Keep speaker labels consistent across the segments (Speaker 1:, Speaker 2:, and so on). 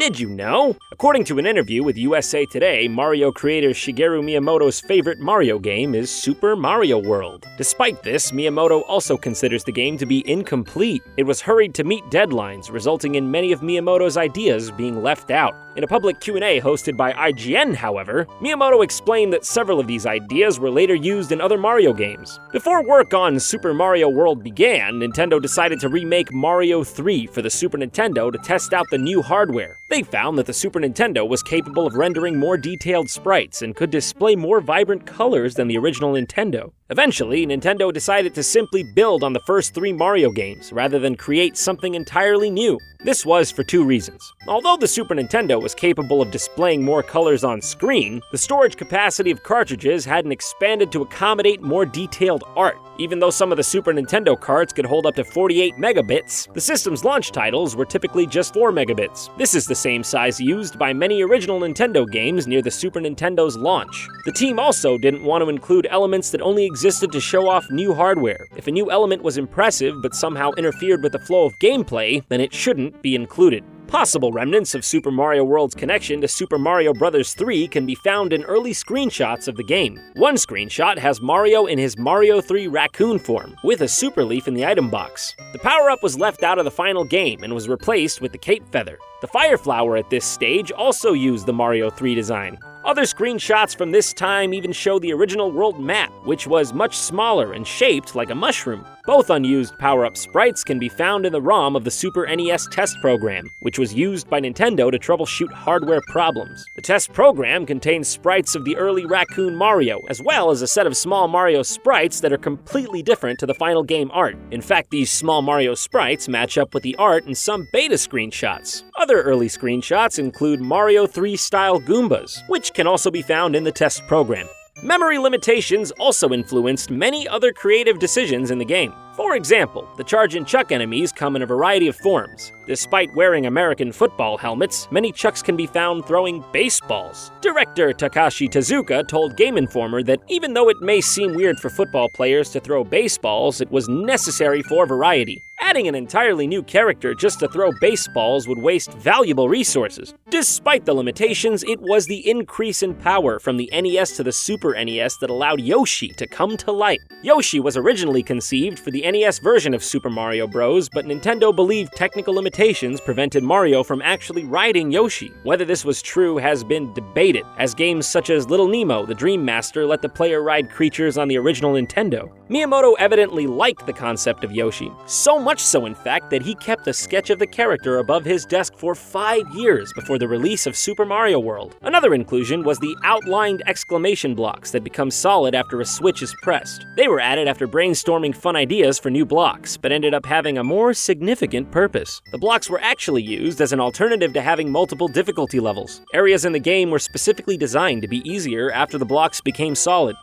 Speaker 1: Did you know? According to an interview with USA Today, Mario creator Shigeru Miyamoto's favorite Mario game is Super Mario World. Despite this, Miyamoto also considers the game to be incomplete. It was hurried to meet deadlines, resulting in many of Miyamoto's ideas being left out. In a public Q&A hosted by IGN, however, Miyamoto explained that several of these ideas were later used in other Mario games. Before work on Super Mario World began, Nintendo decided to remake Mario 3 for the Super Nintendo to test out the new hardware. They found that the Super Nintendo was capable of rendering more detailed sprites and could display more vibrant colors than the original Nintendo. Eventually, Nintendo decided to simply build on the first 3 Mario games, rather than create something entirely new. This was for 2 reasons. Although the Super Nintendo was capable of displaying more colors on screen, the storage capacity of cartridges hadn't expanded to accommodate more detailed art. Even though some of the Super Nintendo carts could hold up to 48 megabits, the system's launch titles were typically just 4 megabits. This is the same size used by many original Nintendo games near the Super Nintendo's launch. The team also didn't want to include elements that only existed to show off new hardware. If a new element was impressive but somehow interfered with the flow of gameplay, then it shouldn't be included. Possible remnants of Super Mario World's connection to Super Mario Bros. 3 can be found in early screenshots of the game. One screenshot has Mario in his Mario 3 raccoon form, with a super leaf in the item box. The power-up was left out of the final game and was replaced with the cape feather. The Fire Flower at this stage also used the Mario 3 design. Other screenshots from this time even show the original world map, which was much smaller and shaped like a mushroom. Both unused power-up sprites can be found in the ROM of the Super NES test program, which was used by Nintendo to troubleshoot hardware problems. The test program contains sprites of the early Raccoon Mario, as well as a set of small Mario sprites that are completely different to the final game art. In fact, these small Mario sprites match up with the art in some beta screenshots. Other early screenshots include Mario 3-style Goombas, which can also be found in the test program. Memory limitations also influenced many other creative decisions in the game. For example, the Charge and Chuck enemies come in a variety of forms. Despite wearing American football helmets, many Chucks can be found throwing baseballs. Director Takashi Tezuka told Game Informer that even though it may seem weird for football players to throw baseballs, it was necessary for variety. Adding an entirely new character just to throw baseballs would waste valuable resources. Despite the limitations, it was the increase in power from the NES to the Super NES that allowed Yoshi to come to light. Yoshi was originally conceived for the NES version of Super Mario Bros., but Nintendo believed technical limitations prevented Mario from actually riding Yoshi. Whether this was true has been debated, as games such as Little Nemo, the Dream Master, let the player ride creatures on the original Nintendo. Miyamoto evidently liked the concept of Yoshi, so much so in fact that he kept a sketch of the character above his desk for 5 years before the release of Super Mario World. Another inclusion was the outlined exclamation blocks that become solid after a switch is pressed. They were added after brainstorming fun ideas for new blocks, but ended up having a more significant purpose. The blocks were actually used as an alternative to having multiple difficulty levels. Areas in the game were specifically designed to be easier after the blocks became solid.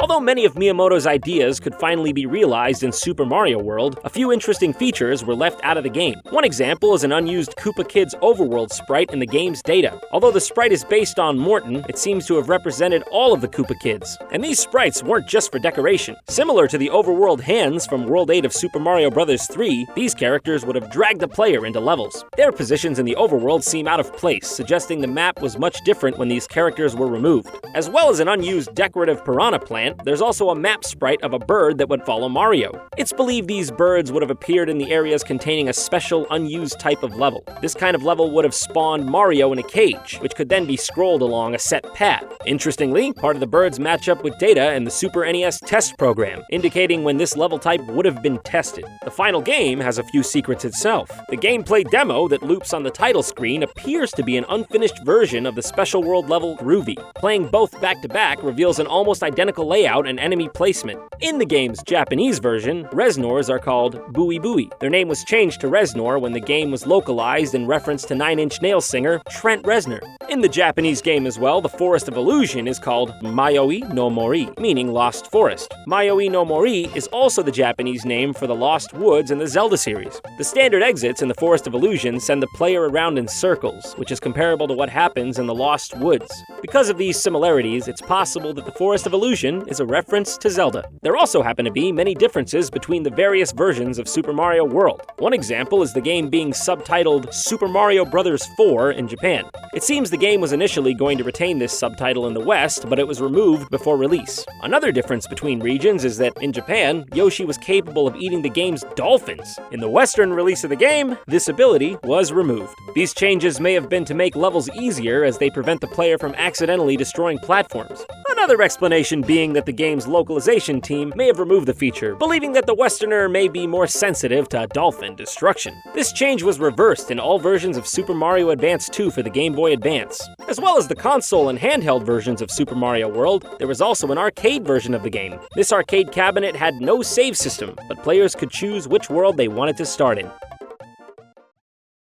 Speaker 1: Although many of Miyamoto's ideas could finally be realized in Super Mario World, a few interesting features were left out of the game. One example is an unused Koopa Kids overworld sprite in the game's data. Although the sprite is based on Morton, it seems to have represented all of the Koopa Kids. And these sprites weren't just for decoration. Similar to the overworld hands from World 8 of Super Mario Bros. 3, these characters would have dragged the player into levels. Their positions in the overworld seem out of place, suggesting the map was much different when these characters were removed. As well as an unused decorative piranha plant, there's also a map sprite of a bird that would follow Mario. It's believed these birds would have appeared in the areas containing a special unused type of level. This kind of level would have spawned Mario in a cage, which could then be scrolled along a set path. Interestingly, part of the birds match up with data in the Super NES test program, indicating when this level type would have been tested. The final game has a few secrets itself. The gameplay demo that loops on the title screen appears to be an unfinished version of the Special World level Groovy. Playing both back-to-back reveals an almost identical layout and enemy placement. In the game's Japanese version, Reznors are called Bui Bui. Their name was changed to Reznor when the game was localized in reference to Nine Inch Nails singer Trent Reznor. In the Japanese game as well, the Forest of Illusion is called Mayoi no Mori, meaning Lost Forest. Mayoi no Mori is also the Japanese name for the Lost Woods in the Zelda series. The standard exits in the Forest of Illusion send the player around in circles, which is comparable to what happens in the Lost Woods. Because of these similarities, it's possible that the Forest of Illusion is a reference to Zelda. There also happen to be many differences between the various versions of Super Mario World. One example is the game being subtitled Super Mario Bros. 4 in Japan. It seems the game was initially going to retain this subtitle in the West, but it was removed before release. Another difference between regions is that in Japan, Yoshi was capable of eating the game's dolphins. In the Western release of the game, this ability was removed. These changes may have been to make levels easier as they prevent the player from accidentally destroying platforms. Another explanation being that the game's localization team may have removed the feature, believing that the Westerner may be more sensitive to dolphin destruction. This change was reversed in all versions of Super Mario Advance 2 for the Game Boy Advance. As well as the console and handheld versions of Super Mario World, there was also an arcade version of the game. This arcade cabinet had no save system, but players could choose which world they wanted to start in.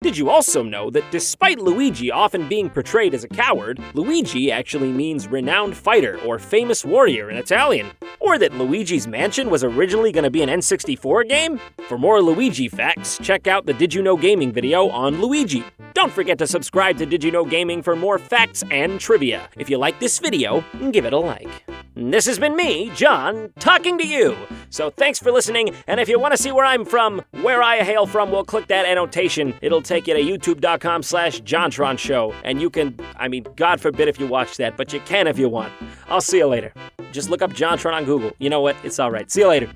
Speaker 1: Did you also know that despite Luigi often being portrayed as a coward, Luigi actually means renowned fighter or famous warrior in Italian? Or that Luigi's Mansion was originally going to be an N64 game? For more Luigi facts, check out the Did You Know Gaming video on Luigi. Don't forget to subscribe to Did You Know Gaming for more facts and trivia. If you like this video, give it a like. This has been me, John, talking to you. So thanks for listening, and if you want to see where I'm from, where I hail from, well, click that annotation. It'll take you to youtube.com/JonTron show, and you can, God forbid if you watch that, but you can if you want. I'll see you later. Just look up JonTron on Google. You know what? It's all right. See you later.